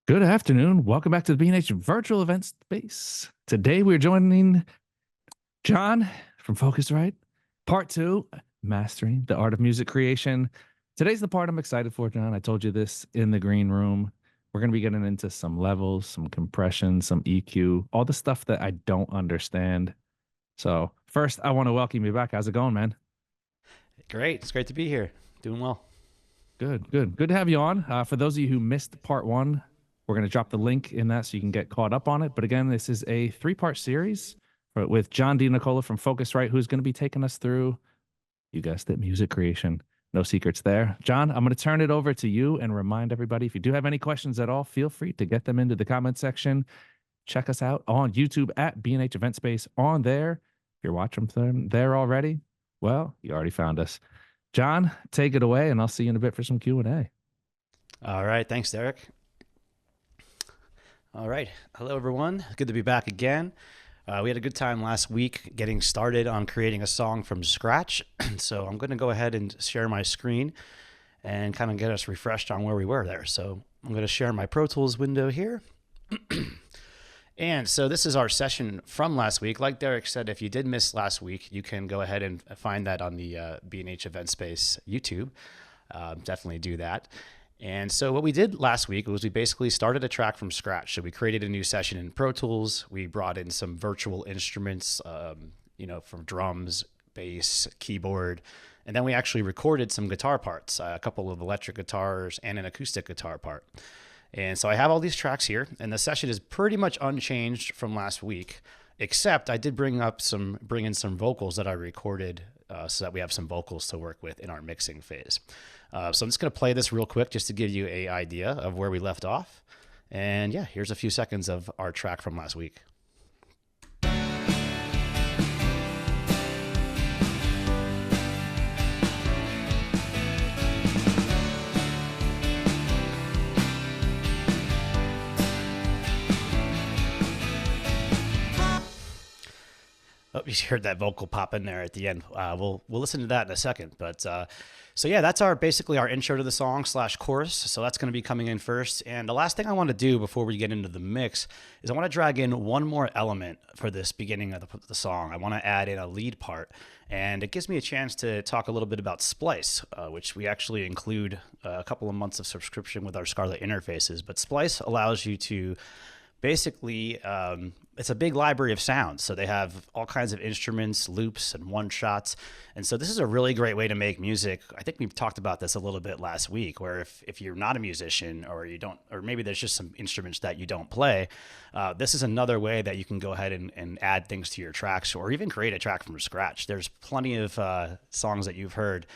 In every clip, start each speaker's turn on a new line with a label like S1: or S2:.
S1: Good afternoon. Welcome back to the B&H Virtual Event Space. Today we're joining John from Focusrite, part 2, Mastering the Art of Music Creation. Today's the part I'm excited for, John. I told you this in the green room. We're going to be getting into some levels, some compression, some EQ, all the stuff that I don't understand. So first, I want to welcome you back. How's it going, man?
S2: Great. It's great to be here. Doing well.
S1: Good to have you on. For those of you who missed part 1, we're going to drop the link in that so you can get caught up on it. But again, this is a 3-part series with John DiNicola from Focusrite, who's going to be taking us through, you guessed it, music creation. No secrets there. John, I'm going to turn it over to you and remind everybody, if you do have any questions at all, feel free to get them into the comment section. Check us out on YouTube at B&H Event Space on there. If you're watching them there already, well, you already found us. John, take it away, and I'll see you in a bit for some Q&A.
S2: All right. Thanks, Derek. All right. Hello, everyone. Good to be back again. We had a good time last week getting started on creating a song from scratch. So I'm going to go ahead and share my screen and kind of get us refreshed on where we were there. So I'm going to share my Pro Tools window here. And so this is our session from last week. Like Derek said, if you did miss last week, you can go ahead and find that on the B&H Event Space YouTube. Definitely do that. And so what we did last week was we basically started a track from scratch. So we created a new session in Pro Tools. We brought in some virtual instruments, from drums, bass, keyboard. And then we actually recorded some guitar parts, a couple of electric guitars and an acoustic guitar part. And so I have all these tracks here, and the session is pretty much unchanged from last week, except I did bring in some vocals that I recorded so that we have some vocals to work with in our mixing phase. So I'm just going to play this real quick just to give you an idea of where we left off. And yeah, here's a few seconds of our track from last week. Oh, you heard that vocal pop in there at the end. We'll listen to that in a second. But so yeah, that's basically our intro to the song / chorus. So that's going to be coming in first. And the last thing I want to do before we get into the mix is I want to drag in one more element for this beginning of the song. I want to add in a lead part, and it gives me a chance to talk a little bit about Splice, which we actually include a couple of months of subscription with our Scarlett interfaces. But Splice allows you to basically, it's a big library of sounds. So they have all kinds of instruments, loops, and one-shots. And so this is a really great way to make music. I think we've talked about this a little bit last week, where if you're not a musician or you don't, or maybe there's just some instruments that you don't play, this is another way that you can go ahead and add things to your tracks or even create a track from scratch. There's plenty of songs that you've heard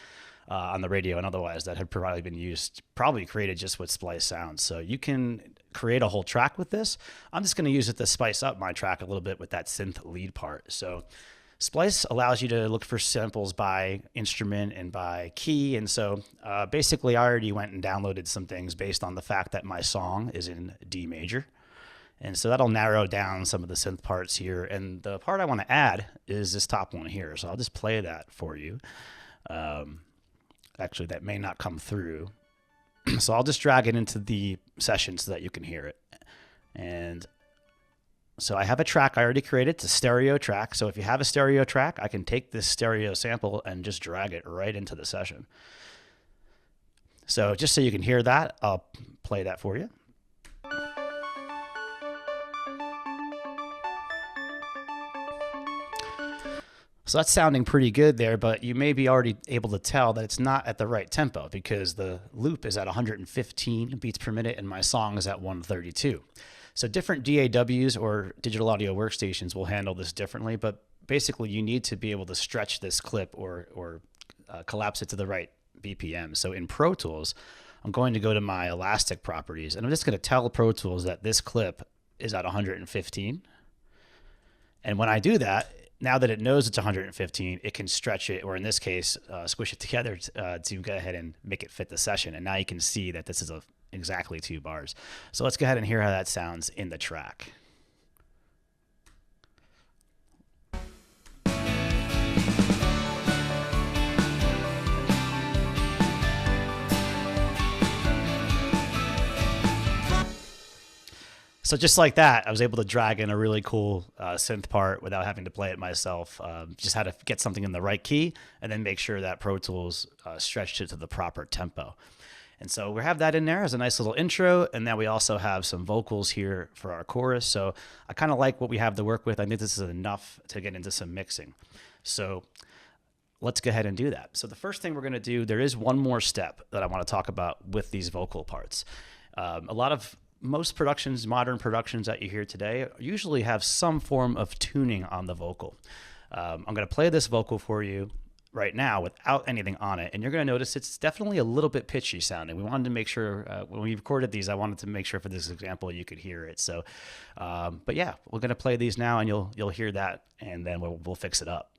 S2: on the radio and otherwise that have probably been used, probably created just with Splice sounds. So you can create a whole track with this. I'm just going to use it to spice up my track a little bit with that synth lead part. So Splice allows you to look for samples by instrument and by key. And so basically I already went and downloaded some things based on the fact that my song is in D major. And so that'll narrow down some of the synth parts here. And the part I want to add is this top one here. So I'll just play that for you. Actually, that may not come through. So I'll just drag it into the session so that you can hear it. And so I have a track I already created. It's a stereo track. So if you have a stereo track, I can take this stereo sample and just drag it right into the session. So just so you can hear that, I'll play that for you. So that's sounding pretty good there, but you may be already able to tell that it's not at the right tempo because the loop is at 115 beats per minute and my song is at 132. So different DAWs or digital audio workstations will handle this differently, but basically you need to be able to stretch this clip or collapse it to the right BPM. So in Pro Tools, I'm going to go to my elastic properties and I'm just going to tell Pro Tools that this clip is at 115. And when I do that, now that it knows it's 115, it can stretch it, or in this case, squish it together to go ahead and make it fit the session. And now you can see that this is exactly 2 bars. So let's go ahead and hear how that sounds in the track. So just like that, I was able to drag in a really cool synth part without having to play it myself. Just had to get something in the right key and then make sure that Pro Tools stretched it to the proper tempo. And so we have that in there as a nice little intro. And then we also have some vocals here for our chorus. So I kind of like what we have to work with. I think this is enough to get into some mixing. So let's go ahead and do that. So the first thing we're going to do, there is one more step that I want to talk about with these vocal parts. Most productions, modern productions that you hear today, usually have some form of tuning on the vocal. I'm going to play this vocal for you right now without anything on it, and you're going to notice it's definitely a little bit pitchy sounding. We wanted to make sure, when we recorded these, I wanted to make sure for this example you could hear it. So, but yeah, we're going to play these now, and you'll hear that, and then we'll fix it up.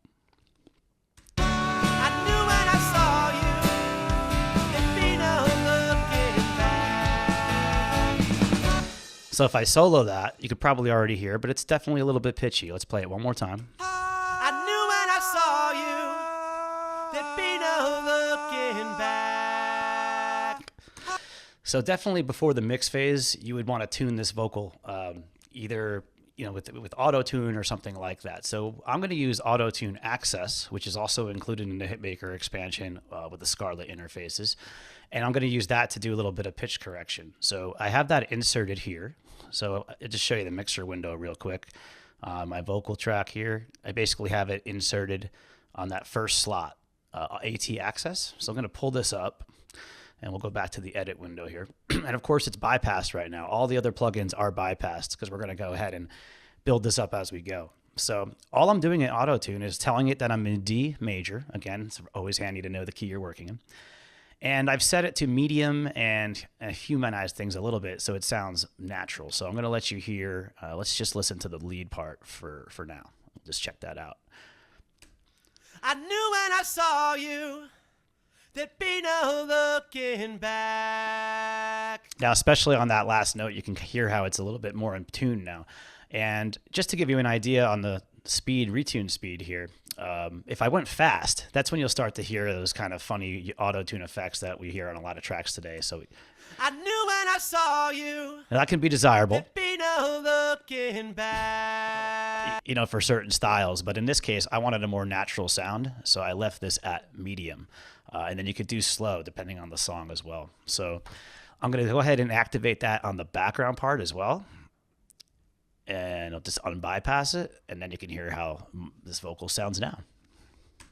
S2: So if I solo that, you could probably already hear, but it's definitely a little bit pitchy. Let's play it one more time. I knew when I saw you, there'd be no looking back. So definitely before the mix phase, you would want to tune this vocal, either with Autotune or something like that. So I'm going to use Autotune Access, which is also included in the Hitmaker expansion with the Scarlett interfaces. And I'm going to use that to do a little bit of pitch correction. So I have that inserted here. So I'll just show you the mixer window real quick. My vocal track here, I basically have it inserted on that first slot, AT Access. So I'm going to pull this up, and we'll go back to the edit window here. And of course, it's bypassed right now. All the other plugins are bypassed because we're going to go ahead and build this up as we go. So all I'm doing in Autotune is telling it that I'm in D major. Again, it's always handy to know the key you're working in. And I've set it to medium and humanize things a little bit so it sounds natural. So I'm going to let you hear, let's just listen to the lead part for now. Just check that out. I knew when I saw you, there'd be no looking back. Now, especially on that last note, you can hear how it's a little bit more in tune now. And just to give you an idea on the speed, retune speed here, if I went fast, that's when you'll start to hear those kind of funny auto-tune effects that we hear on a lot of tracks today. So I knew when I saw you. That can be desirable. There'd be no looking back. For certain styles. But in this case, I wanted a more natural sound. So I left this at medium. And then you could do slow depending on the song as well. So I'm going to go ahead and activate that on the background part as well. And I'll just unbypass it, and then you can hear how this vocal sounds now.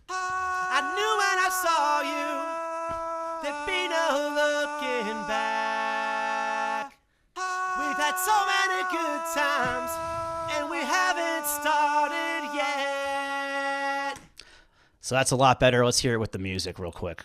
S2: I knew when I saw you, there'd be no looking back. We've had so many good times, and we haven't started yet. So that's a lot better. Let's hear it with the music real quick.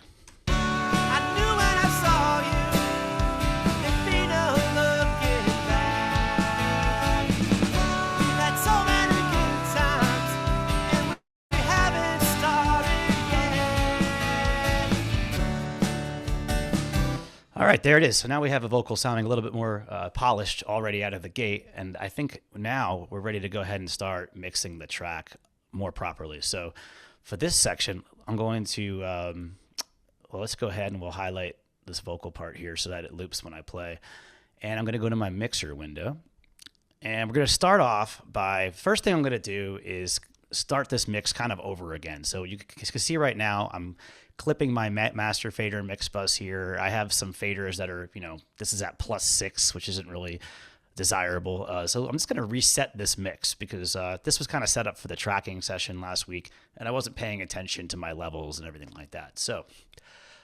S2: All right, there it is. So now we have a vocal sounding a little bit more polished already out of the gate. And I think now we're ready to go ahead and start mixing the track more properly. So for this section, I'm going to, well, let's go ahead and we'll highlight this vocal part here so that it loops when I play. And I'm going to go to my mixer window. And we're going to start off by, first thing I'm going to do is start this mix kind of over again. So you can see right now I'm clipping my master fader mix bus here. I have some faders that are, this is at +6, which isn't really desirable. So I'm just going to reset this mix because this was kind of set up for the tracking session last week, and I wasn't paying attention to my levels and everything like that. So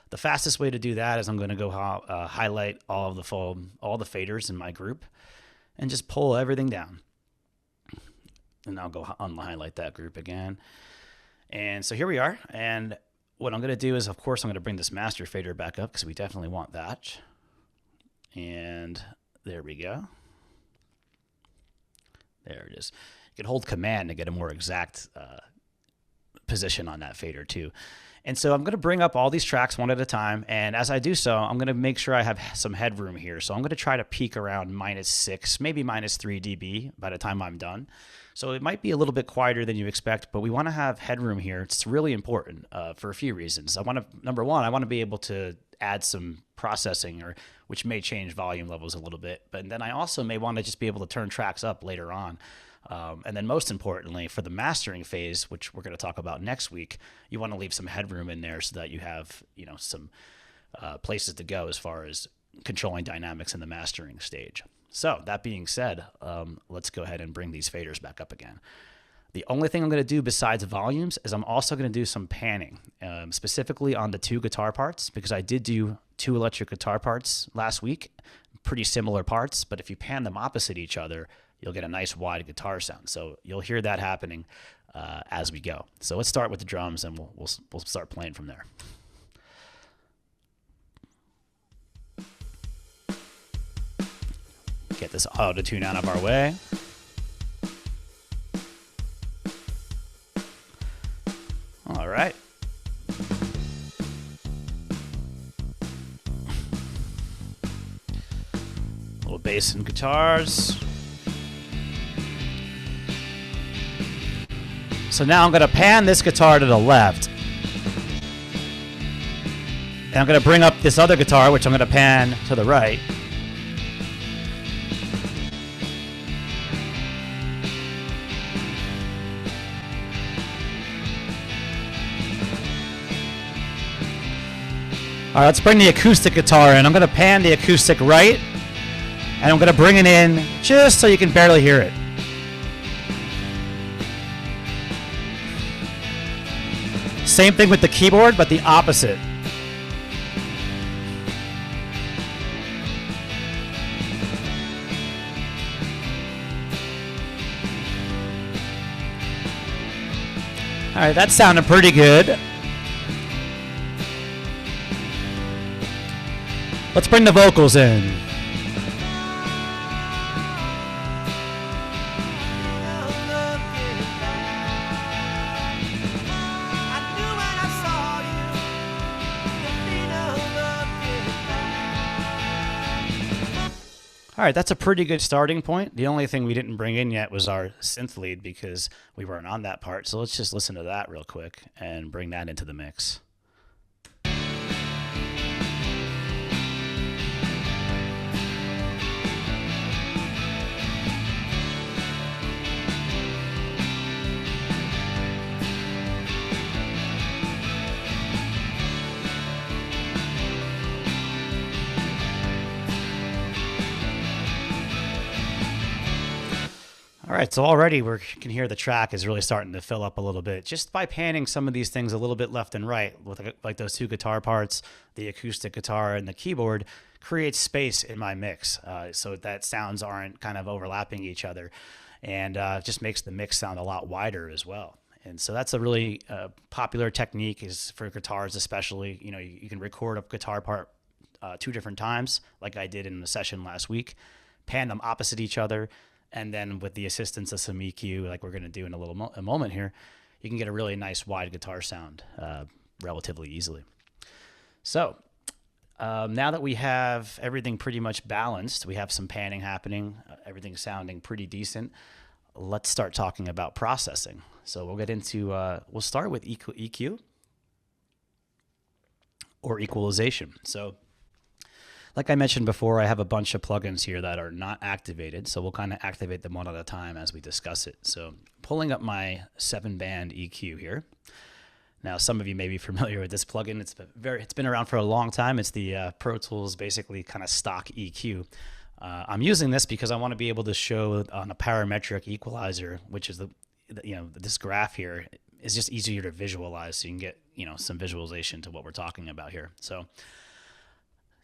S2: the fastest way to do that is I'm going to go highlight all the faders in my group and just pull everything down. And I'll go unhighlight that group again. And so here we are. And what I'm going to do is, of course, I'm going to bring this master fader back up because we definitely want that. And there we go. There it is. You can hold Command to get a more exact position on that fader too. And so I'm going to bring up all these tracks one at a time. And as I do so, I'm going to make sure I have some headroom here. So I'm going to try to peak around -6, maybe -3 dB by the time I'm done. So it might be a little bit quieter than you expect, but we want to have headroom here. It's really important for a few reasons. Number one, I want to be able to add some processing, which may change volume levels a little bit. But then I also may want to just be able to turn tracks up later on. And then most importantly, for the mastering phase, which we're going to talk about next week, you want to leave some headroom in there so that you have, some places to go as far as controlling dynamics in the mastering stage. So that being said, let's go ahead and bring these faders back up again. The only thing I'm going to do besides volumes is I'm also going to do some panning, specifically on the 2 guitar parts, because I did do 2 electric guitar parts last week, pretty similar parts, but if you pan them opposite each other, you'll get a nice wide guitar sound. So you'll hear that happening as we go. So let's start with the drums, and we'll start playing from there. Get this auto-tune out of our way. All right. A little bass and guitars. So now I'm going to pan this guitar to the left. And I'm going to bring up this other guitar, which I'm going to pan to the right. All right, let's bring the acoustic guitar in. I'm going to pan the acoustic right, and I'm going to bring it in just so you can barely hear it. Same thing with the keyboard, but the opposite. All right, that sounded pretty good. Let's bring the vocals in. All right, that's a pretty good starting point. The only thing we didn't bring in yet was our synth lead because we weren't on that part. So let's just listen to that real quick and bring that into the mix. All right, so already we can hear the track is really starting to fill up a little bit just by panning some of these things a little bit left and right with like those 2 guitar parts, the acoustic guitar and the keyboard creates space in my mix so that sounds aren't kind of overlapping each other and just makes the mix sound a lot wider as well. And so that's a really popular technique is for guitars especially. You can record a guitar part 2 different times like I did in the session last week, pan them opposite each other, and then with the assistance of some EQ, like we're going to do in a moment here, you can get a really nice wide guitar sound relatively easily. So now that we have everything pretty much balanced, we have some panning happening, everything's sounding pretty decent, let's start talking about processing. So we'll get into, we'll start with EQ or equalization. So like I mentioned before, I have a bunch of plugins here that are not activated, so we'll kind of activate them one at a time as we discuss it. So pulling up my 7-band EQ here. Now, some of you may be familiar with this plugin. It's been around for a long time. It's the Pro Tools basically kind of stock EQ. I'm using this because I want to be able to show on a parametric equalizer, which is this graph here is just easier to visualize, so you can get some visualization to what we're talking about here. So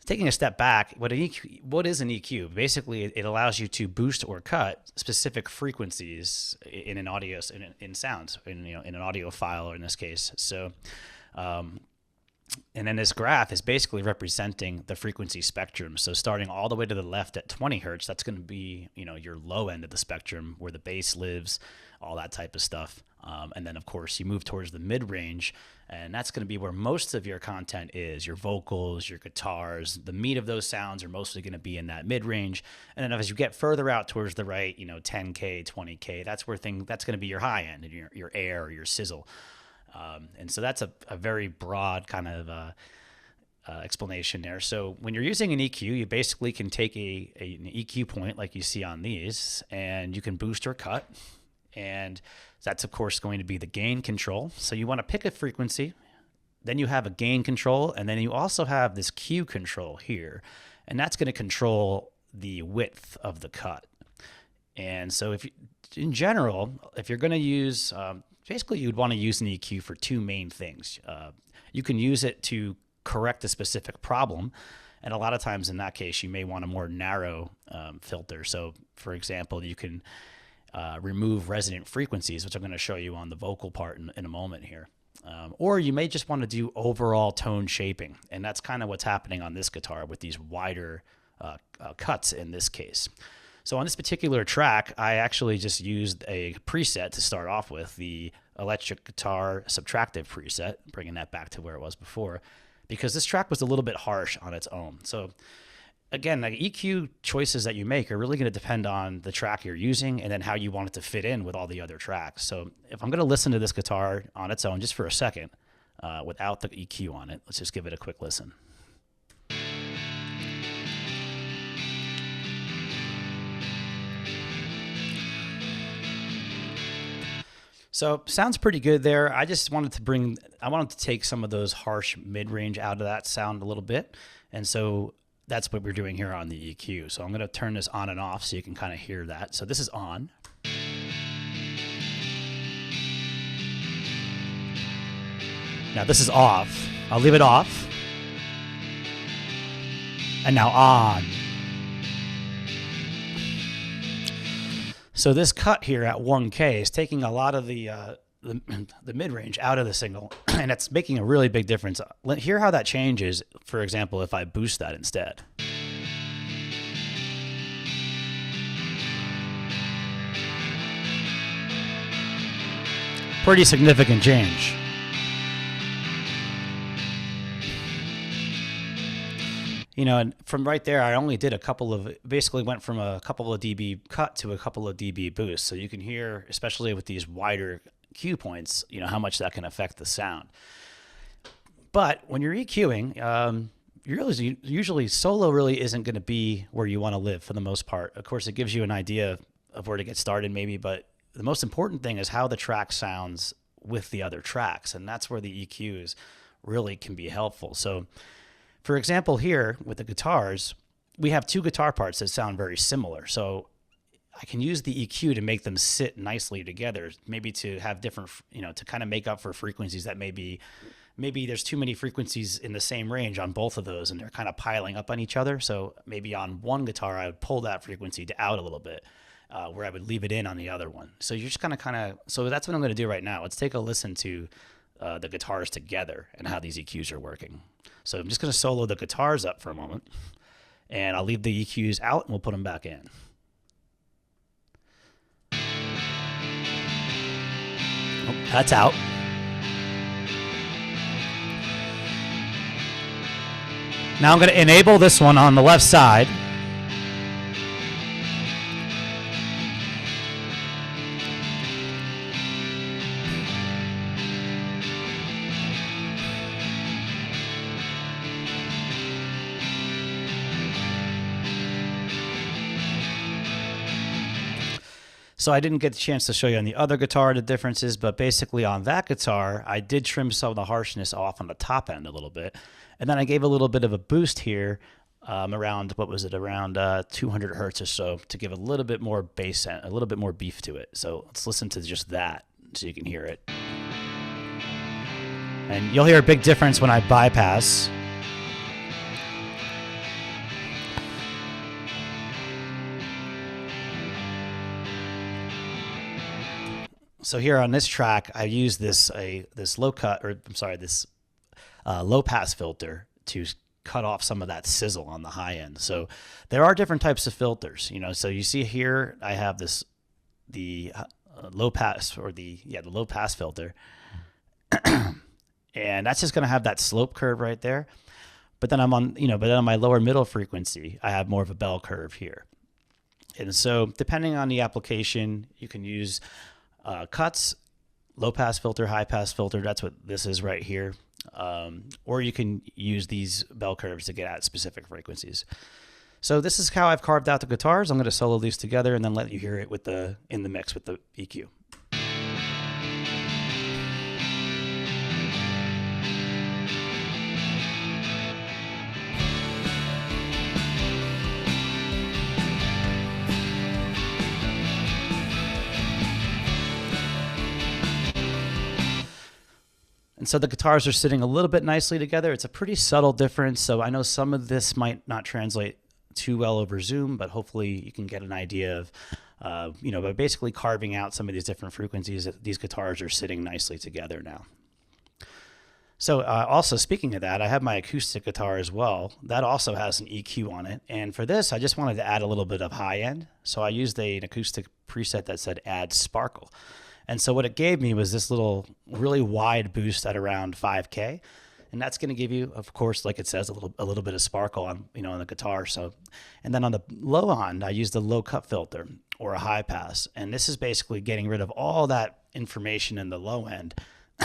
S2: taking a step back, what is an EQ? Basically, it allows you to boost or cut specific frequencies in an audio, in sounds, in an audio file, or in this case. So, And then this graph is basically representing the frequency spectrum. So starting all the way to the left at 20 hertz, that's going to be, your low end of the spectrum where the bass lives, all that type of stuff. And then, of course, you move towards the mid-range, and that's going to be where most of your content is, your vocals, your guitars. The meat of those sounds are mostly going to be in that mid-range. And then as you get further out towards the right, 10K, 20K, that's going to be your high end, and your air or your sizzle. And so that's a very broad kind of explanation there. So when you're using an EQ, you basically can take an EQ point like you see on these, and you can boost or cut. And that's, of course, going to be the gain control. So you want to pick a frequency, then you have a gain control, and then you also have this Q control here. And that's going to control the width of the cut. And so in general, if you're going to use... basically, you'd want to use an EQ for two main things. You can use it to correct a specific problem, and a lot of times in that case, you may want a more narrow filter. So, for example, you can remove resonant frequencies, which I'm going to show you on the vocal part in a moment here. Or you may just want to do overall tone shaping, and that's kind of what's happening on this guitar with these wider cuts in this case. So on this particular track, I actually just used a preset to start off with, the electric guitar subtractive preset, bringing that back to where it was before, because this track was a little bit harsh on its own. So again, the EQ choices that you make are really going to depend on the track you're using and then how you want it to fit in with all the other tracks. So if I'm going to listen to this guitar on its own just for a second, without the EQ on it, let's just give it a quick listen. So sounds pretty good there. I just wanted to take some of those harsh mid-range out of that sound a little bit. And so that's what we're doing here on the EQ. So I'm going to turn this on and off so you can kind of hear that. So this is on. Now this is off. I'll leave it off. And now on. So this cut here at 1K is taking a lot of the mid-range out of the signal, and it's making a really big difference. Hear how that changes, for example, if I boost that instead. Pretty significant change. And from right there, I only did basically went from a couple of dB cut to a couple of dB boost. So you can hear, especially with these wider Q points, how much that can affect the sound. But when you're EQing, usually solo really isn't going to be where you want to live for the most part. Of course, it gives you an idea of where to get started maybe, but the most important thing is how the track sounds with the other tracks. And that's where the EQs really can be helpful. So for example, here with the guitars, we have two guitar parts that sound very similar. So I can use the EQ to make them sit nicely together, maybe to have different, to kind of make up for frequencies that maybe there's too many frequencies in the same range on both of those and they're kind of piling up on each other. So maybe on one guitar, I would pull that frequency out a little bit, where I would leave it in on the other one. So you're just so that's what I'm going to do right now. Let's take a listen to the guitars together and how these EQs are working. So I'm just going to solo the guitars up for a moment, and I'll leave the EQs out and we'll put them back in. Oh, that's out. Now I'm going to enable this one on the left side. So I didn't get the chance to show you on the other guitar the differences, but basically on that guitar, I did trim some of the harshness off on the top end a little bit. And then I gave a little bit of a boost here around 200 hertz or so to give a little bit more bass, a little bit more beef to it. So let's listen to just that so you can hear it. And you'll hear a big difference when I bypass. So here on this track, I use this low cut, or I'm sorry, this low pass filter to cut off some of that sizzle on the high end. So there are different types of filters, you know. So you see here, I have the low pass, or the low pass filter, and that's just going to have that slope curve right there. But then but then on my lower middle frequency, I have more of a bell curve here. And so depending on the application, you can use cuts, low pass filter, high pass filter. That's what this is right here. Or you can use these bell curves to get at specific frequencies. So this is how I've carved out the guitars. I'm going to solo these together and then let you hear it in the mix with the EQ. And so the guitars are sitting a little bit nicely together. It's a pretty subtle difference. So I know some of this might not translate too well over Zoom, but hopefully you can get an idea of, by basically carving out some of these different frequencies, these guitars are sitting nicely together now. So also speaking of that, I have my acoustic guitar as well. That also has an EQ on it. And for this, I just wanted to add a little bit of high end. So I used an acoustic preset that said add sparkle. And so what it gave me was this little really wide boost at around 5K. And that's going to give you, of course, like it says, a little bit of sparkle on the guitar. So, and then on the low end, I used a low cut filter or a high pass. And this is basically getting rid of all that information in the low end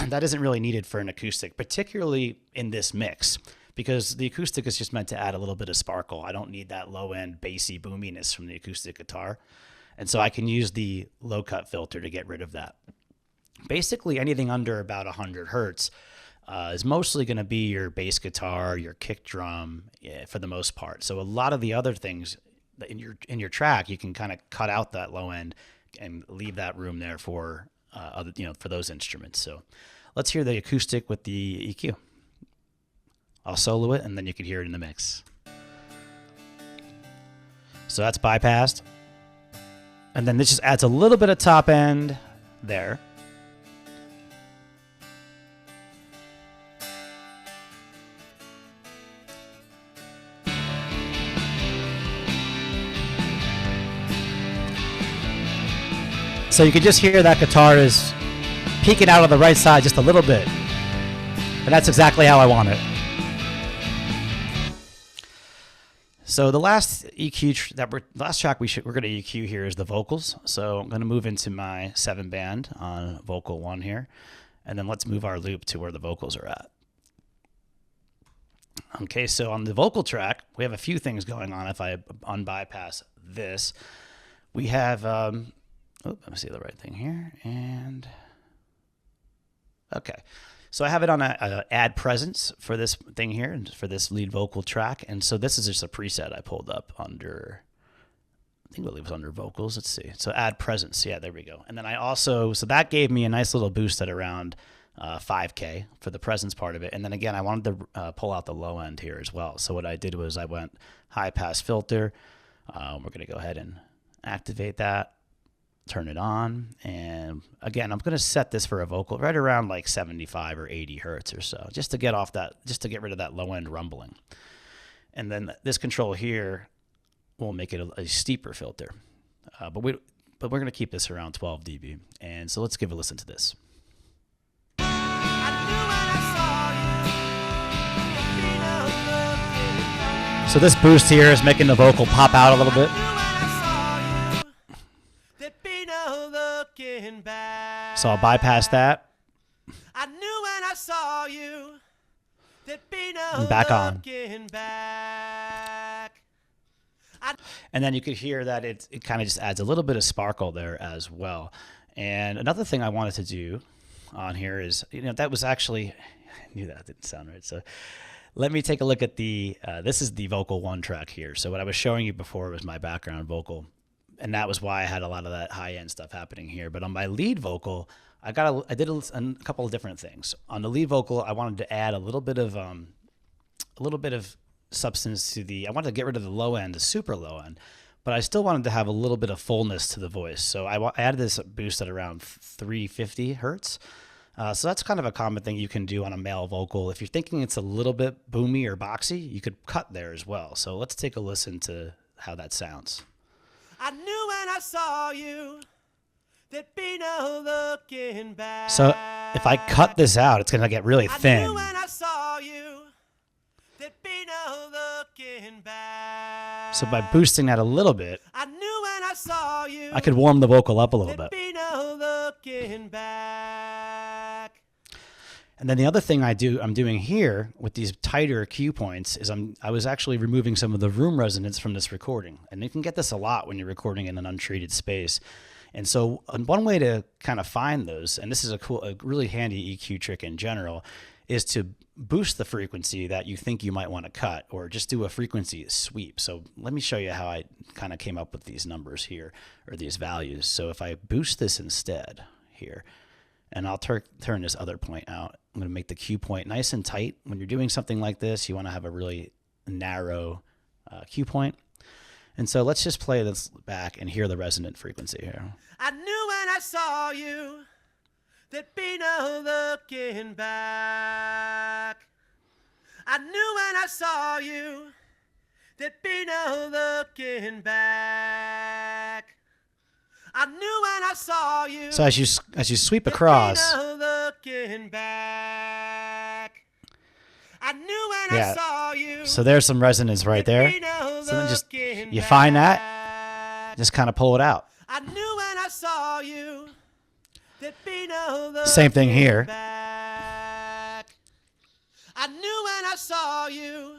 S2: that isn't really needed for an acoustic, particularly in this mix, because the acoustic is just meant to add a little bit of sparkle. I don't need that low end bassy boominess from the acoustic guitar. And so I can use the low cut filter to get rid of that. Basically anything under about 100 hertz is mostly going to be your bass guitar, your kick drum, for the most part. So a lot of the other things in your track, you can kind of cut out that low end and leave that room there for for those instruments. So let's hear the acoustic with the EQ. I'll solo it and then you can hear it in the mix. So that's bypassed. And then this just adds a little bit of top end there. So you can just hear that guitar is peeking out on the right side just a little bit. And that's exactly how I want it. So the last last track we're going to EQ here is the vocals. So I'm going to move into my 7-band on vocal 1 here. And then let's move our loop to where the vocals are at. Okay, so on the vocal track, we have a few things going on. If I unbypass this, we have... let me see the right thing here. And okay. So I have it on a add presence for this thing here and for this lead vocal track. And so this is just a preset I pulled up under, I think it was under vocals. Let's see. So add presence. Yeah, there we go. And then so that gave me a nice little boost at around 5K for the presence part of it. And then again, I wanted to pull out the low end here as well. So what I did was I went high pass filter. We're going to go ahead and activate that. Turn it on, and again, I'm going to set this for a vocal right around like 75 or 80 hertz or so, just to get rid of that low end rumbling. And then this control here will make it a steeper filter, but we're going to keep this around 12 dB. And so let's give a listen to this. So this boost here is making the vocal pop out a little bit. So I'll bypass that. I knew when I saw you there'd be no back on. Back. And then you could hear that it kind of just adds a little bit of sparkle there as well. And another thing I wanted to do on here is, that was actually, I knew that didn't sound right. So let me take a look at this is the vocal 1 track here. So what I was showing you before was my background vocal. And that was why I had a lot of that high-end stuff happening here. But on my lead vocal, I did a couple of different things. On the lead vocal, I wanted to add a little bit of substance to I wanted to get rid of the low end, the super low end, but I still wanted to have a little bit of fullness to the voice. So I added this boost at around 350 hertz. So that's kind of a common thing you can do on a male vocal. If you're thinking it's a little bit boomy or boxy, you could cut there as well. So let's take a listen to how that sounds.
S3: I knew when I saw you there'd be no looking back.
S2: So if I cut this out, it's going to get really
S3: I
S2: thin.
S3: knew when I saw you there'd be no looking back.
S2: So by boosting that a little bit,
S3: I knew when I saw you
S2: I could warm the vocal up a little
S3: there'd
S2: bit.
S3: be no looking back.
S2: And then the other thing I'm doing here with these tighter cue points is I was actually removing some of the room resonance from this recording. And you can get this a lot when you're recording in an untreated space. And so one way to kind of find those, and this is a really handy EQ trick in general, is to boost the frequency that you think you might want to cut, or just do a frequency sweep. So let me show you how I kind of came up with these numbers here, or these values. So if I boost this instead here, and I'll turn this other point out, I'm going to make the cue point nice and tight. When you're doing something like this, you want to have a really narrow cue point. And so let's just play this back and hear the resonant frequency here.
S3: I knew when I saw you there'd be no looking back. I knew when I saw you there'd be no looking back. I knew when I saw you.
S2: So as you sweep across,
S3: there'd be no looking back. I knew when I saw you.
S2: So there's some resonance right there. So then just, you find that, just kind of pull it out.
S3: I knew when I saw you. There'd be no
S2: Same thing here.
S3: back. I knew when I saw you.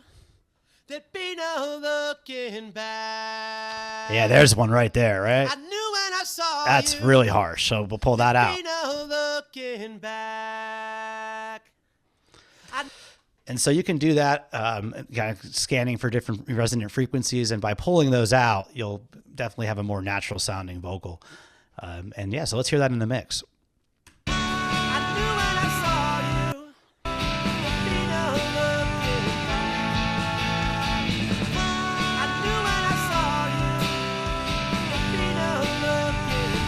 S3: There'd be no looking back.
S2: Yeah, there's one right there, right?
S3: I knew when I saw
S2: That's
S3: you.
S2: really harsh, so we'll pull that out.
S3: There'd be no looking back.
S2: And so you can do that, kind of scanning for different resonant frequencies, and by pulling those out, you'll definitely have a more natural sounding vocal. And yeah, so let's hear that in the mix.
S3: I knew when I saw you. There'd be no looking back. I knew when I saw you. There'd be no looking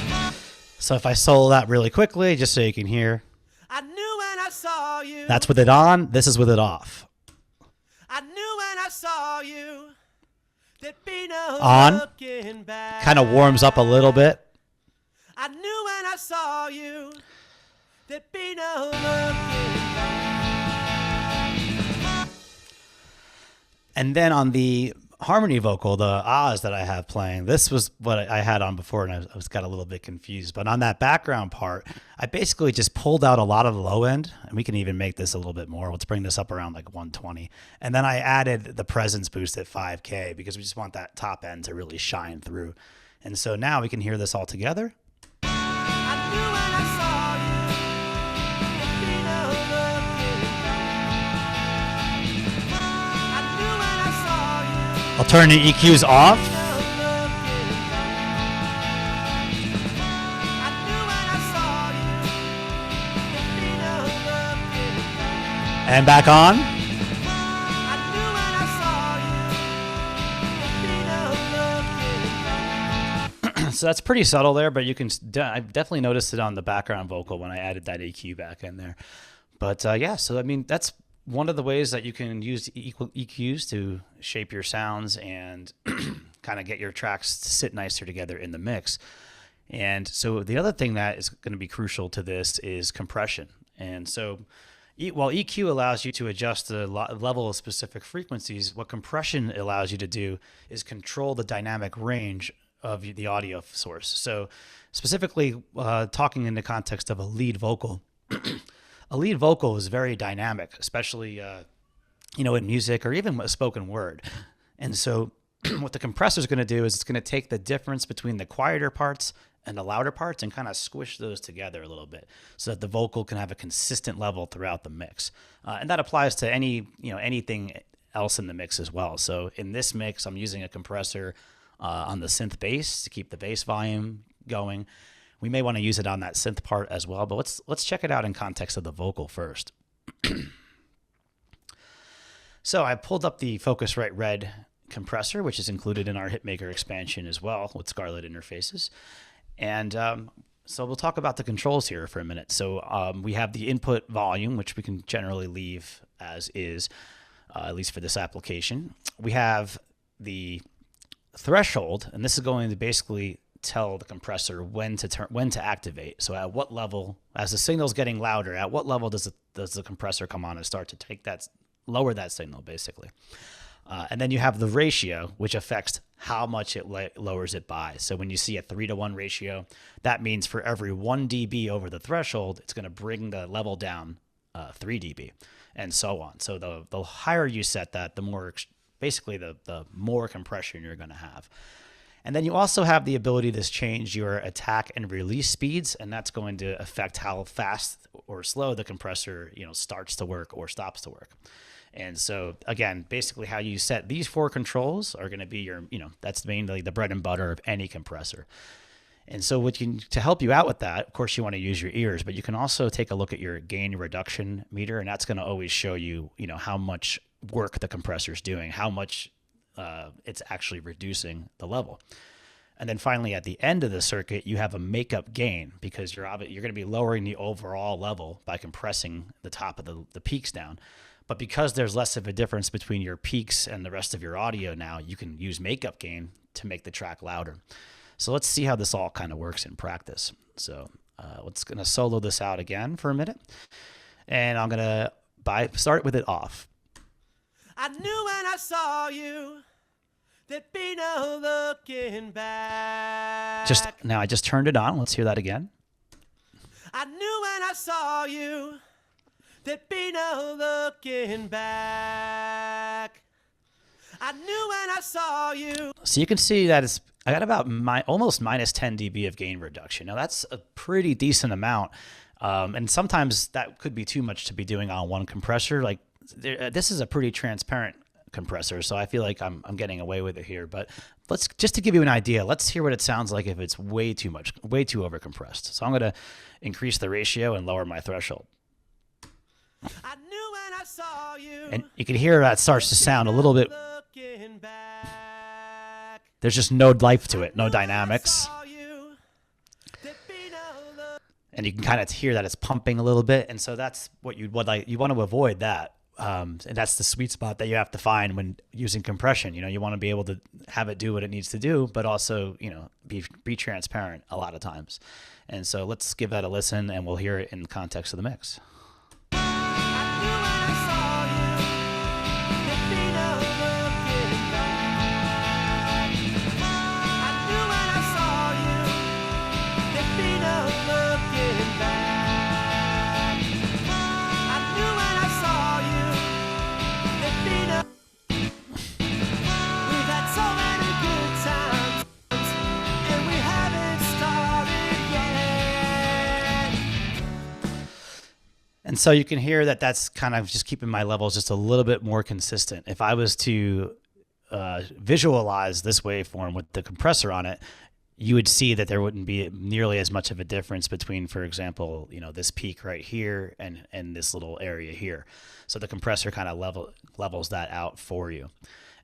S3: back.
S2: So if I solo that really quickly, just so you can hear.
S3: I knew when I saw you.
S2: That's with it on, this is with it off.
S3: I knew when I saw you. There'd be no
S2: On.
S3: looking back.
S2: Kind of warms up a little bit.
S3: I knew when I saw you. There'd be no looking back.
S2: And then on the harmony vocal, the ahs that I have playing, this was what I had on before, and I was got a little bit confused. But on that background part, I basically just pulled out a lot of the low end, and we can even make this a little bit more. Let's bring this up around like 120. And then I added the presence boost at 5K because we just want that top end to really shine through. And so now we can hear this all together.
S3: I knew when I saw you. There'd be no looking back. I knew when I saw you.
S2: I'll turn the EQs off.
S3: No looking back. I knew when I saw you. There'd be no looking back.
S2: And back on.
S3: I knew when I saw you. There'd be no looking back.
S2: So that's pretty subtle there, but you can. I definitely noticed it on the background vocal when I added that EQ back in there. But yeah, so I mean that's one of the ways that you can use EQs to shape your sounds and kind of get your tracks to sit nicer together in the mix. And so the other thing that is going to be crucial to this is compression. And so while EQ allows you to adjust the level of specific frequencies, what compression allows you to do is control the dynamic range of the audio source. So specifically talking in the context of a lead vocal, a lead vocal is very dynamic, especially in music or even a spoken word. And so what the compressor is going to do is it's going to take the difference between the quieter parts and the louder parts and kind of squish those together a little bit so that the vocal can have a consistent level throughout the mix. And that applies to anything else in the mix as well. So in this mix, I'm using a compressor on the synth bass to keep the bass volume going. We may want to use it on that synth part as well, but let's check it out in context of the vocal first. So I pulled up the Focusrite Red compressor, which is included in our Hitmaker expansion as well with Scarlett interfaces. And So we'll talk about the controls here for a minute. So we have the input volume, which we can generally leave as is, at least for this application. We have the threshold, and this is going to basically tell the compressor when to activate. So at what level, as the signal's getting louder, at what level does the compressor come on and start to lower that signal, basically. And then you have the ratio, which affects how much it lowers it by. So when you see a 3-to-1 ratio, that means for every 1 dB over the threshold, it's going to bring the level down 3 dB, and so on. So the higher you set that, the more, basically the more compression you're going to have. And then you also have the ability to change your attack and release speeds, and that's going to affect how fast or slow the compressor, starts to work or stops to work. And so again, basically how you set these 4 controls are going to be your, that's mainly the bread and butter of any compressor. And so to help you out with that, of course you want to use your ears, but you can also take a look at your gain reduction meter, and that's going to always show you, how much work the compressor is doing, how much it's actually reducing the level. And then finally, at the end of the circuit, you have a makeup gain, because you're going to be lowering the overall level by compressing the top of the peaks down. But because there's less of a difference between your peaks and the rest of your audio now, you can use makeup gain to make the track louder. So let's see how this all kind of works in practice. So let's going to solo this out again for a minute. And I'm going to start with it off.
S3: I knew when I saw you there'd be no looking back.
S2: I just turned it on. Let's hear that again.
S3: I knew when I saw you there'd be no looking back. I knew when I saw you.
S2: So you can see that I got about almost minus 10 dB of gain reduction. Now that's a pretty decent amount. And sometimes that could be too much to be doing on one compressor. Like this is a pretty transparent compressor, so I feel like I'm getting away with it here. But just to give you an idea, let's hear what it sounds like if it's way too much, way too overcompressed. So I'm going to increase the ratio and lower my threshold.
S3: I knew when I saw you.
S2: And you can hear that starts to sound a little bit. There's just no life to it, no dynamics. And you can kind of hear that it's pumping a little bit, and so that's what you want to avoid that. And that's the sweet spot that you have to find when using compression. You want to be able to have it do what it needs to do, but also, be transparent a lot of times. And so let's give that a listen, and we'll hear it in the context of the mix. And so you can hear that that's kind of just keeping my levels just a little bit more consistent. If I was to visualize this waveform with the compressor on it, you would see that there wouldn't be nearly as much of a difference between, for example, this peak right here and this little area here. So the compressor kind of levels that out for you.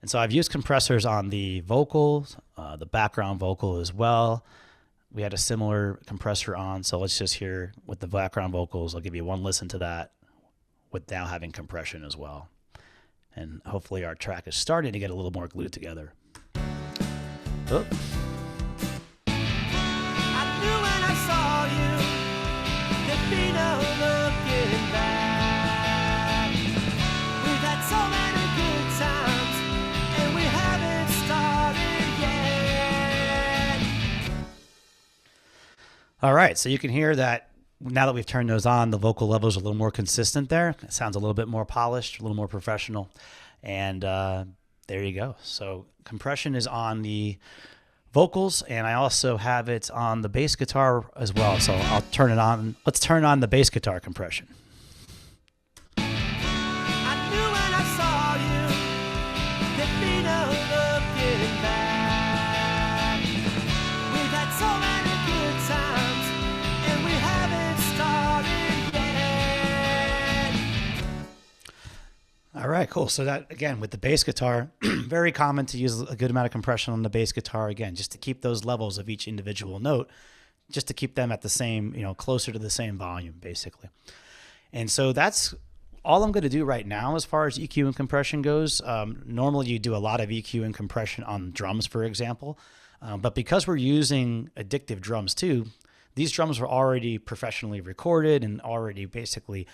S2: And so I've used compressors on the vocals, the background vocal as well. We had a similar compressor on, so let's just hear with the background vocals. I'll give you one listen to that with now having compression as well. And hopefully our track is starting to get a little more glued together. Oh.
S3: I knew when I saw you there'd be no looking back. We've had so many good times and we haven't started yet.
S2: All right, so you can hear that now that we've turned those on, the vocal levels are a little more consistent there. It sounds a little bit more polished, a little more professional. And there you go. So compression is on the vocals, and I also have it on the bass guitar as well. So I'll turn it on. Let's turn on the bass guitar compression.
S3: I knew when I saw you there'd be no looking back. We've had so many good times and we haven't started yet.
S2: All right, cool. So that, again, with the bass guitar, very common to use a good amount of compression on the bass guitar, again, just to keep those levels of each individual note just to keep them at the same, closer to the same volume, basically. And so that's all I'm going to do right now as far as EQ and compression goes. Normally you do a lot of EQ and compression on drums, for example. But because we're using addictive drums too, these drums were already professionally recorded and already basically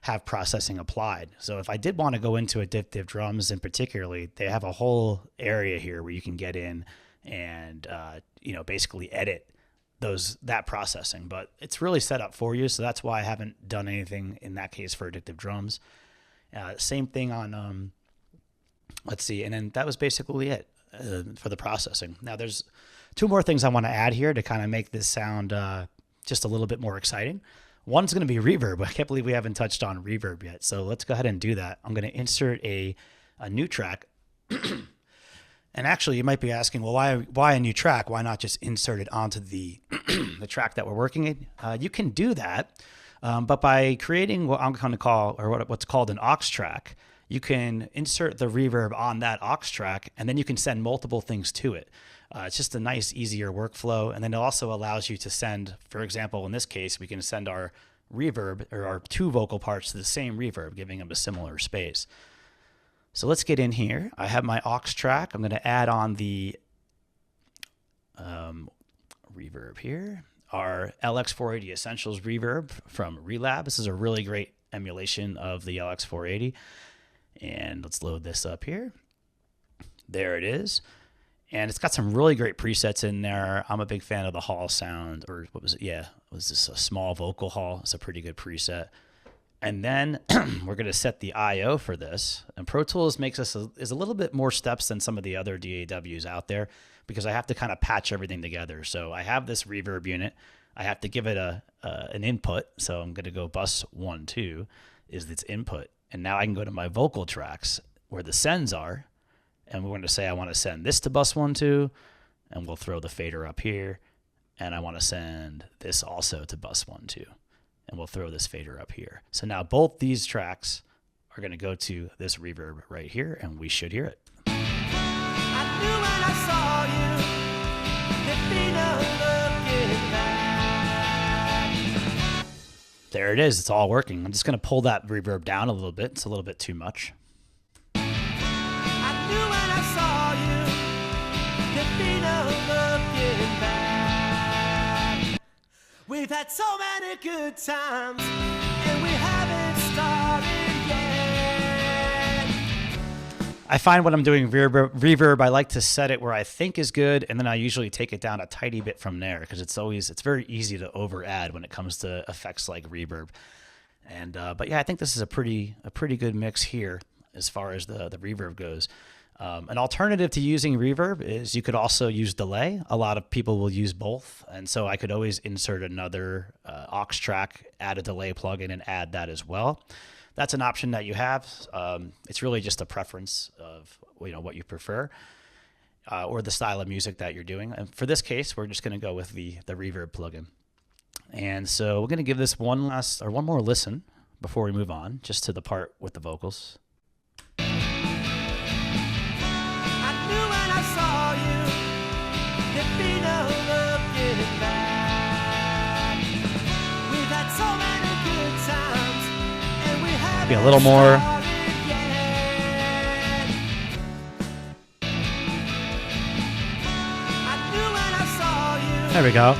S2: have processing applied. So if I did want to go into addictive drums in particularly, they have a whole area here where you can get in and, basically edit that processing, but it's really set up for you. So that's why I haven't done anything in that case for addictive drums. Same thing on, let's see. And then that was basically it for the processing. Now there's two more things I want to add here to kind of make this sound just a little bit more exciting. One's going to be reverb. I can't believe we haven't touched on reverb yet. So let's go ahead and do that. I'm going to insert a new track. And actually, you might be asking, well, why a new track? Why not just insert it onto the the track that we're working in? You can do that, but by creating what I'm going to call, or what's called an aux track, you can insert the reverb on that aux track, and then you can send multiple things to it. It's just a nice, easier workflow, and then it also allows you to send, for example, in this case, we can send our reverb, or our two vocal parts to the same reverb, giving them a similar space. So let's get in here. I have my aux track. I'm going to add on the reverb here. Our LX480 Essentials reverb from Relab. This is a really great emulation of the LX480. And let's load this up here. There it is. And it's got some really great presets in there. I'm a big fan of the hall sound, or what was it? Yeah, it was this a small vocal hall. It's a pretty good preset. And then we're going to set the I/O for this. And Pro Tools is a little bit more steps than some of the other DAWs out there, because I have to kind of patch everything together. So I have this reverb unit. I have to give it an input. So I'm going to go bus 1, 2 is its input. And now I can go to my vocal tracks where the sends are. And we're going to say I want to send this to bus 1, 2. And we'll throw the fader up here. And I want to send this also to bus 1, 2. And we'll throw this fader up here. So now both these tracks are going to go to this reverb right here, and we should hear it.
S3: I knew when I saw you, there'd be no looking back.
S2: There it is. It's all working. I'm just going to pull that reverb down a little bit. It's a little bit too much.
S3: I knew when I saw you, there'd be no looking back. We've had so many good times, and we haven't started yet.
S2: I find when I'm doing reverb, I like to set it where I think is good, and then I usually take it down a tiny bit from there, because it's very easy to over add when it comes to effects like reverb. And but yeah, I think this is a pretty good mix here as far as the reverb goes. An alternative to using reverb is you could also use delay. A lot of people will use both. And so I could always insert another aux track, add a delay plugin, and add that as well. That's an option that you have. It's really just a preference of what you prefer or the style of music that you're doing. And for this case, we're just going to go with the reverb plugin. And so we're going to give this one more listen before we move on, just to the part with the vocals. Be a little more. There we go.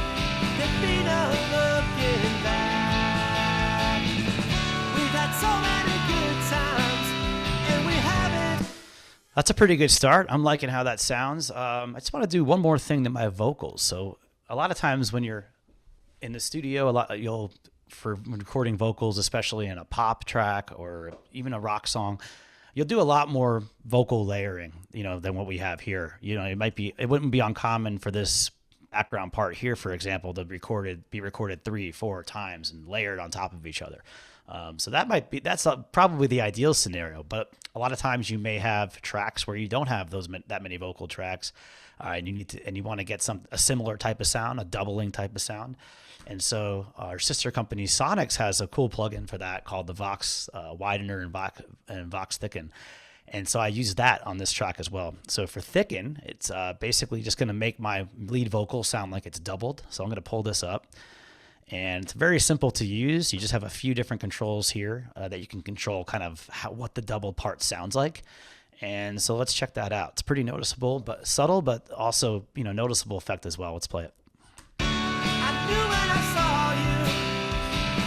S2: That's a pretty good start. I'm liking how that sounds. I just want to do one more thing to my vocals. So a lot of times when you're in the studio, for recording vocals, especially in a pop track or even a rock song, you'll do a lot more vocal layering, than what we have here. It wouldn't be uncommon for this background part here, for example, to be recorded 3-4 times and layered on top of each other. So that's probably the ideal scenario, but a lot of times you may have tracks where you don't have that many vocal tracks, and you want to get a similar type of sound, a doubling type of sound. And so our sister company Sonics has a cool plugin for that called the Vox Widener and Vox Thicken. And so I use that on this track as well. So for thicken, it's basically just going to make my lead vocal sound like it's doubled. So I'm going to pull this up. And it's very simple to use. You just have a few different controls here that you can control kind of what the double part sounds like. And so let's check that out. It's pretty noticeable, but subtle, but also, you know, noticeable effect as well. Let's play it.
S3: I knew when I saw you,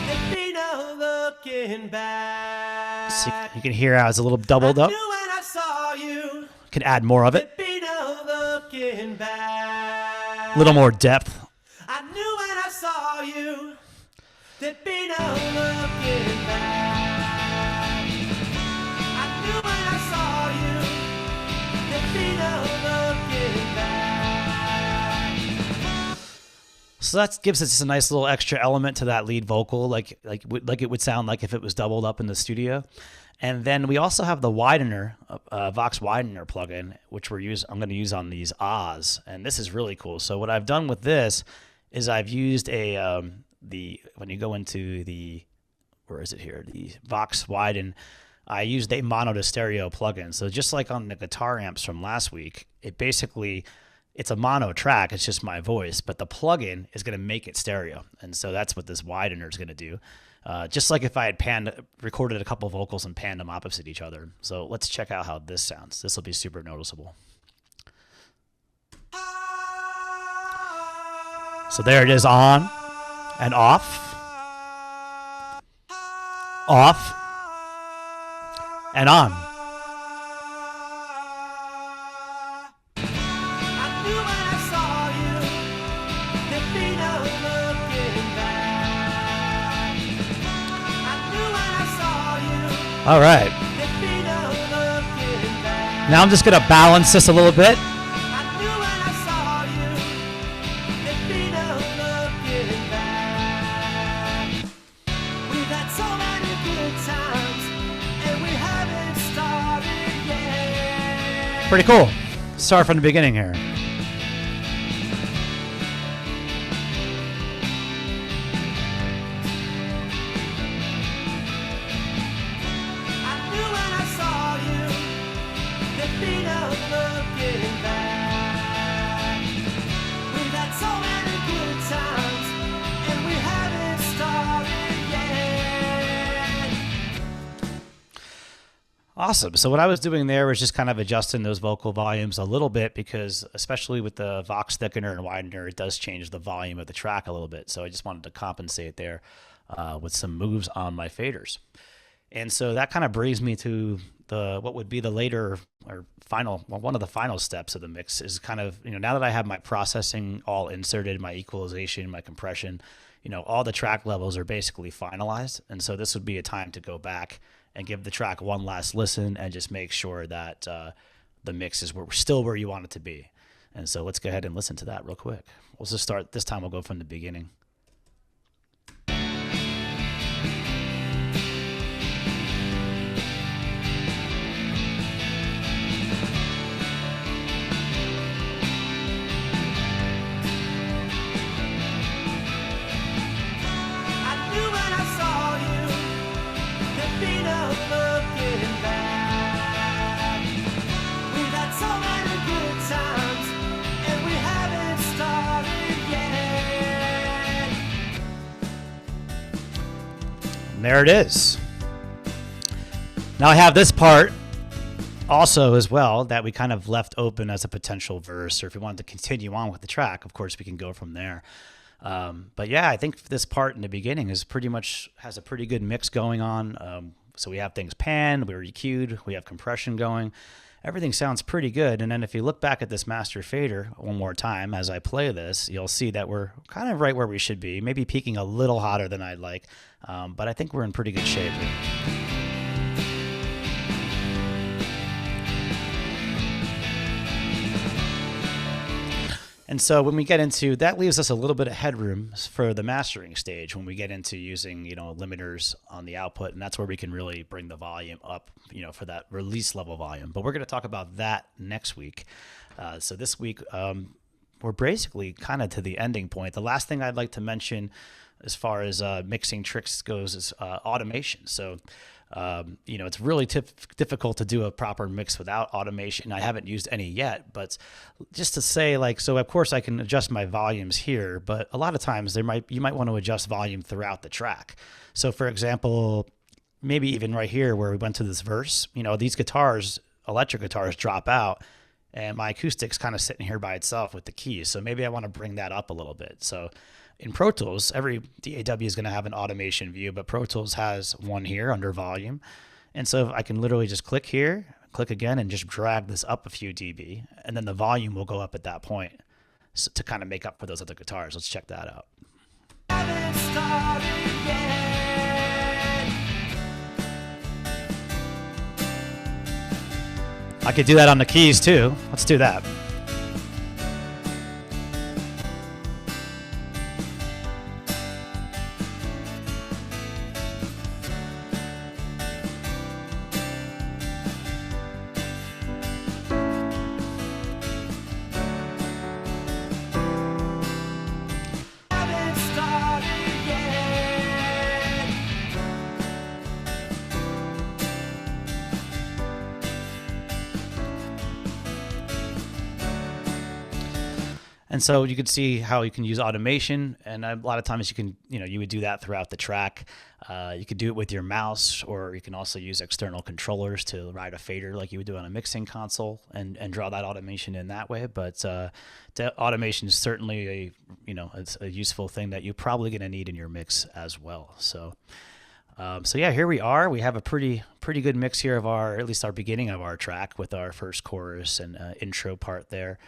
S3: there'd be no looking back.
S2: So you can hear how it's a little doubled up.
S3: I knew when I saw you,
S2: Can add more of it.
S3: there'd be no looking back.
S2: A little more depth.
S3: I knew when I saw you, there'd be no looking back. I knew when I saw you, there'd be no looking back.
S2: So that gives us a nice little extra element to that lead vocal, like it would sound like if it was doubled up in the studio. And then we also have the widener, Vox widener plugin, which I'm going to use on these ahs, and this is really cool. So what I've done with this is I've used when you go into the Vox widen, I used a mono to stereo plugin. So just like on the guitar amps from last week, it's a mono track. It's just my voice, but the plugin is going to make it stereo. And so that's what this widener is going to do. Just like if I had recorded a couple vocals and panned them opposite each other. So let's check out how this sounds. This will be super noticeable. So there it is, on and off, off and on.
S3: I knew when I saw you, there'd be no looking back. I knew when I saw you,
S2: All right.
S3: there'd be no looking back.
S2: Now I'm just going to balance this a little bit.
S3: I knew when I saw you, there'd be no looking back. We've had so many good times, and we haven't started yet.
S2: Pretty cool. Start from the beginning here.
S3: I knew when I saw you, there'd be no looking back. We've had so many good times, and we haven't started yet.
S2: Awesome. So what I was doing there was just kind of adjusting those vocal volumes a little bit because especially with the Vox thickener and widener, it does change the volume of the track a little bit. So I just wanted to compensate there with some moves on my faders. And so that kind of brings me to what would be the later or one of the final steps of the mix is kind of, now that I have my processing all inserted, my equalization, my compression, all the track levels are basically finalized. And so this would be a time to go back and give the track one last listen and just make sure that the mix is still where you want it to be. And so let's go ahead and listen to that real quick. We'll just start, this time we'll go from the beginning. There it is. Now I have this part also as well that we kind of left open as a potential verse, or if we wanted to continue on with the track, of course we can go from there. But yeah, I think this part in the beginning is pretty much has a pretty good mix going on. So we have things panned, we're EQ'd, we have compression going. Everything sounds pretty good. And then if you look back at this master fader one more time as I play this, you'll see that we're kind of right where we should be, maybe peaking a little hotter than I'd like. But I think we're in pretty good shape here. And so when we get into, that leaves us a little bit of headroom for the mastering stage when we get into using, limiters on the output. And that's where we can really bring the volume up, for that release level volume. But we're going to talk about that next week. So this week, we're basically kind of to the ending point. The last thing I'd like to mention as far as mixing tricks goes is automation. So It's really difficult to do a proper mix without automation. I haven't used any yet, but just to say, like, so of course I can adjust my volumes here, but a lot of times you might want to adjust volume throughout the track. So for example, maybe even right here where we went to this verse, these guitars, electric guitars, drop out, and my acoustic's kind of sitting here by itself with the keys. So maybe I want to bring that up a little bit. So in Pro Tools, every DAW is going to have an automation view, but Pro Tools has one here under volume. And so I can literally just click here, click again, and just drag this up a few dB. And then the volume will go up at that point to kind of make up for those other guitars. Let's check that out. I could do that on the keys too. Let's do that. And so you could see how you can use automation, and a lot of times you would do that throughout the track. You could do it with your mouse, or you can also use external controllers to ride a fader like you would do on a mixing console and draw that automation in that way. But automation is certainly it's a useful thing that you're probably going to need in your mix as well. So yeah, here we are. We have a pretty good mix here of at least our beginning of our track with our first chorus and intro part there.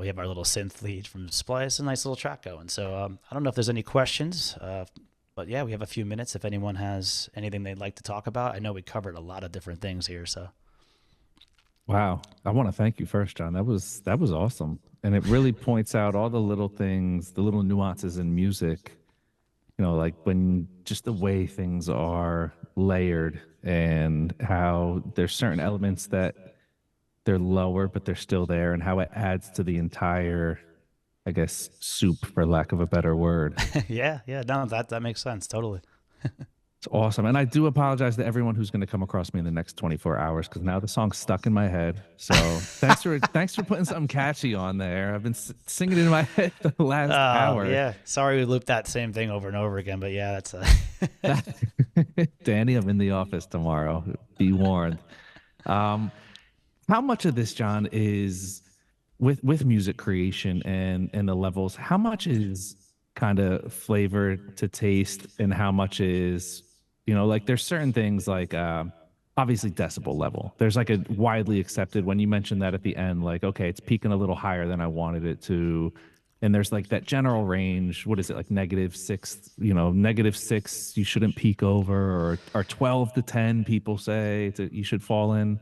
S2: We have our little synth lead from display. It's a nice little track going. So I don't know if there's any questions, but yeah, we have a few minutes if anyone has anything they'd like to talk about. I know we covered a lot of different things here. So,
S1: wow, I want to thank you first, John. That was awesome, and it really points out all the little things, the little nuances in music. Like when just the way things are layered, and how there's certain elements that they're lower, but they're still there, and how it adds to the entire, I guess, soup, for lack of a better word.
S2: Yeah. No, that makes sense. Totally.
S1: It's awesome. And I do apologize to everyone who's going to come across me in the next 24 hours, because now the song's stuck in my head. So thanks for putting something catchy on there. I've been singing it in my head for the last hour.
S2: Yeah. Sorry we looped that same thing over and over again, but yeah, that's
S1: Danny, I'm in the office tomorrow. Be warned. How much of this, John, is with music creation and the levels? How much is kind of flavor to taste, and how much is, like there's certain things like obviously decibel level. There's like a widely accepted, when you mentioned that at the end, like, okay, it's peaking a little higher than I wanted it to. And there's like that general range. What is it, like -6? -6 you shouldn't peak over, or 12 to 10 people say you should fall in.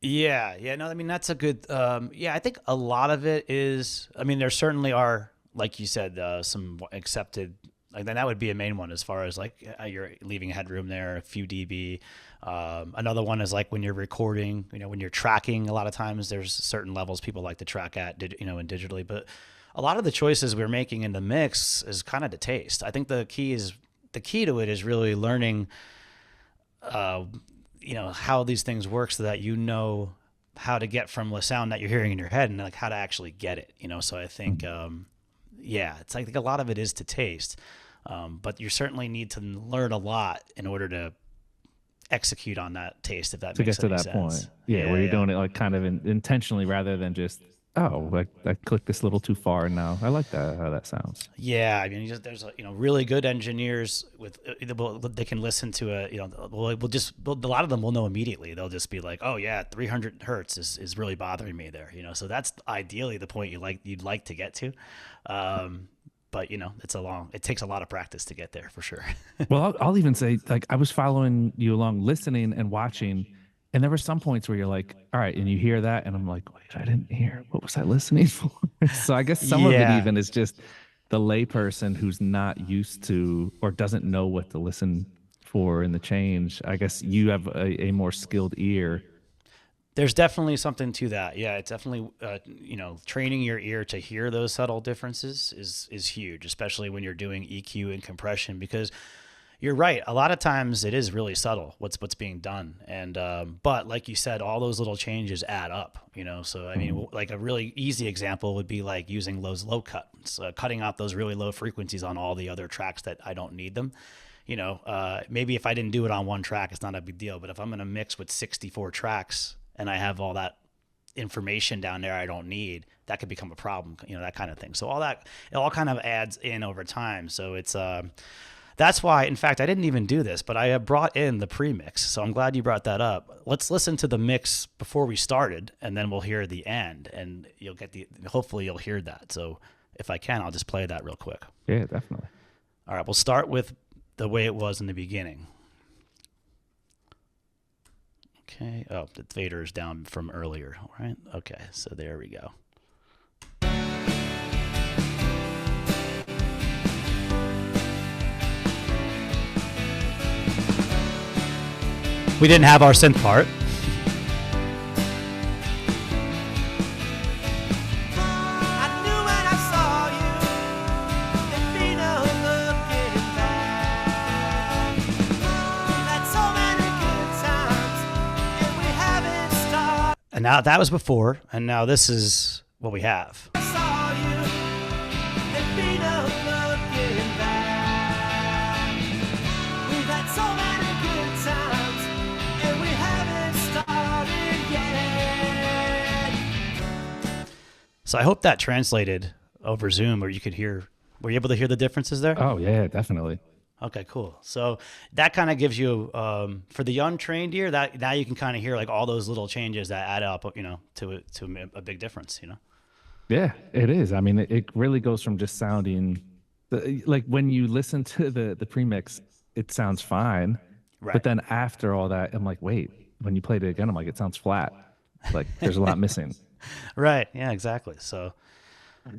S2: Yeah. No, I mean, that's a good, I think a lot of it is, there certainly are, like you said, some accepted, like that would be a main one as far as like you're leaving headroom there, a few dB. Another one is like when you're recording, when you're tracking, a lot of times there's certain levels people like to track at, and digitally, but a lot of the choices we're making in the mix is kind of to taste. I think the key to it is really learning, how these things work, so that how to get from the sound that you're hearing in your head and like how to actually get it, So I think, it's like a lot of it is to taste, but you certainly need to learn a lot in order to execute on that taste, if that makes any sense. To get to that point.
S1: Yeah, where you're doing it like kind of intentionally, rather than just, like I clicked this a little too far, and now I like that, how that sounds.
S2: Yeah, there's really good engineers with they can listen to a lot of them will know immediately. They'll just be like, oh yeah, 300 hertz is really bothering me there. So that's ideally the point you'd like to get to. But it takes a lot of practice to get there, for sure.
S1: Well, I'll even say, like, I was following you along, listening and watching. And there were some points where you're like, all right, and you hear that, and I'm like, wait, I didn't hear. What was I listening for? So I guess some of it even is just the layperson who's not used to or doesn't know what to listen for in the change. I guess you have a more skilled ear.
S2: There's definitely something to that. Yeah, it's definitely, training your ear to hear those subtle differences is huge, especially when you're doing EQ and compression, because You're right. A lot of times it is really subtle what's being done, and but like you said, all those little changes add up. So I mean, like a really easy example would be like using those low cuts, cutting out those really low frequencies on all the other tracks that I don't need them. Maybe if I didn't do it on one track, it's not a big deal. But if I'm going to mix with 64 tracks and I have all that information down there I don't need, that could become a problem. That kind of thing. So it all kind of adds in over time. So it's that's why, in fact, I didn't even do this, but I brought in the pre-mix. So I'm glad you brought that up. Let's listen to the mix before we started, and then we'll hear the end, and hopefully you'll hear that. So if I can, I'll just play that real quick.
S1: Yeah, definitely.
S2: All right, we'll start with the way it was in the beginning. Okay. Oh, the fader is down from earlier. All right. Okay. So there we go. We didn't have our synth part. And now that was before, and now this is what we have. So I hope that translated over Zoom, or were you able to hear the differences there?
S1: Oh yeah, definitely.
S2: Okay, cool. So that kind of gives you, for the untrained ear, that now you can kind of hear like all those little changes that add up, to a big difference,
S1: Yeah, it is. I mean, it really goes from just sounding like when you listen to the premix, it sounds fine.
S2: Right.
S1: But then after all that, I'm like, wait, when you played it again, I'm like, it sounds flat. Like there's a lot missing.
S2: Right. Yeah, exactly. So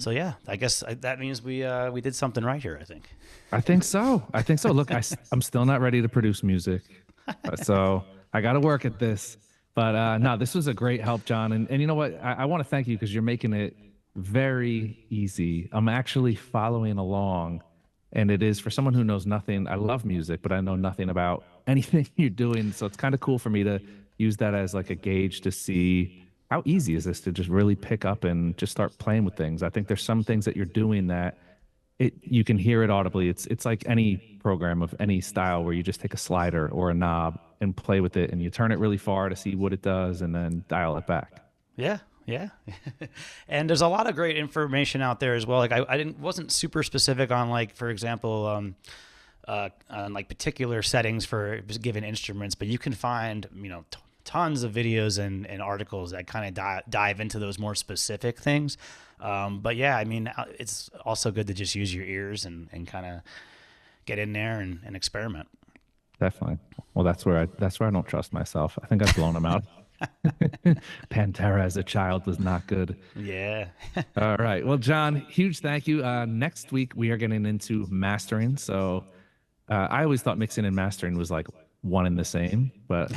S2: yeah, I guess that means we did something right here, I think.
S1: I think so. Look, I'm still not ready to produce music. So I got to work at this. But no, this was a great help, John. And you know what? I want to thank you because you're making it very easy. I'm actually following along. And it is for someone who knows nothing. I love music, but I know nothing about anything you're doing. So it's kind of cool for me to use that as like a gauge to see how easy is this to just really pick up and just start playing with things. I think there's some things that you're doing that you can hear it audibly. It's like any program of any style where you just take a slider or a knob and play with it, and you turn it really far to see what it does, and then dial it back.
S2: Yeah. And there's a lot of great information out there as well. Like I wasn't super specific on, like, for example, on like particular settings for given instruments, but you can find tons of videos and articles that kind of dive into those more specific things. But yeah, I mean, it's also good to just use your ears and kind of get in there and experiment.
S1: Definitely. Well, that's where I don't trust myself. I think I've blown them out. Pantera as a child was not good.
S2: Yeah.
S1: All right. Well, John, huge thank you. Next week we are getting into mastering. So I always thought mixing and mastering was like one and the same, but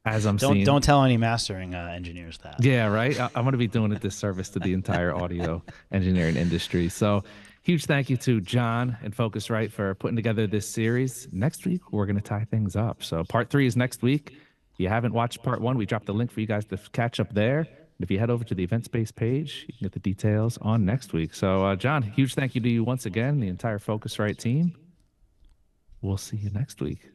S1: as I'm seeing,
S2: don't tell any mastering engineers that.
S1: Yeah, right. I'm going to be doing a disservice to the entire audio engineering industry. So huge thank you to John and Focusrite for putting together this series. Next week, we're going to tie things up. So part 3 is next week. If you haven't watched part 1, we dropped the link for you guys to catch up there. And if you head over to the event space page, you can get the details on next week. So John, huge thank you to you once again, the entire Focusrite team. We'll see you next week.